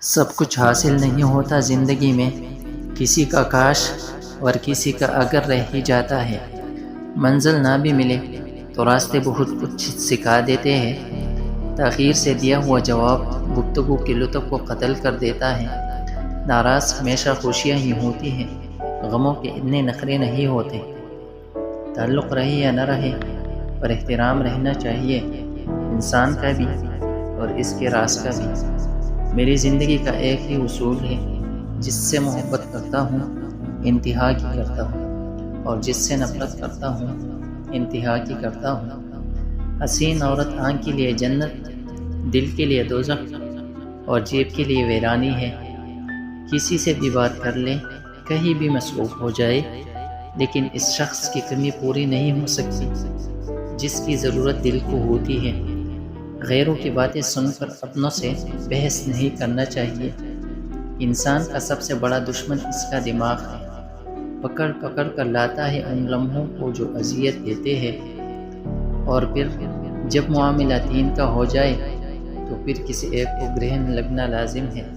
سب کچھ حاصل نہیں ہوتا زندگی میں، کسی کا کاش اور کسی کا اگر رہ ہی جاتا ہے۔ منزل نہ بھی ملے تو راستے بہت کچھ سکھا دیتے ہیں۔ تاخیر سے دیا ہوا جواب گفتگو کے لطف کو قتل کر دیتا ہے۔ ناراض ہمیشہ خوشیاں ہی ہوتی ہیں، غموں کے اتنے نخرے نہیں ہوتے۔ تعلق رہے یا نہ رہے پر احترام رہنا چاہیے، انسان کا بھی اور اس کے راز کا بھی۔ میری زندگی کا ایک ہی اصول ہے، جس سے محبت کرتا ہوں انتہا کی کرتا ہوں، اور جس سے نفرت کرتا ہوں انتہا کی کرتا ہوں۔ حسین عورت آنکھ کے لیے جنت، دل کے لیے دوزخ اور جیب کے لیے ویرانی ہے۔ کسی سے بھی بات کر لے، کہیں بھی مصروف ہو جائے، لیکن اس شخص کی کمی پوری نہیں ہو سکتی جس کی ضرورت دل کو ہوتی ہے۔ غیروں کی باتیں سن کر اپنوں سے بحث نہیں کرنا چاہیے۔ انسان کا سب سے بڑا دشمن اس کا دماغ ہے، پکڑ پکڑ کر لاتا ہے ان لمحوں کو جو اذیت دیتے ہیں، اور پھر جب معاملہ دین کا ہو جائے تو پھر کسی ایک کو گرہن لگنا لازم ہے۔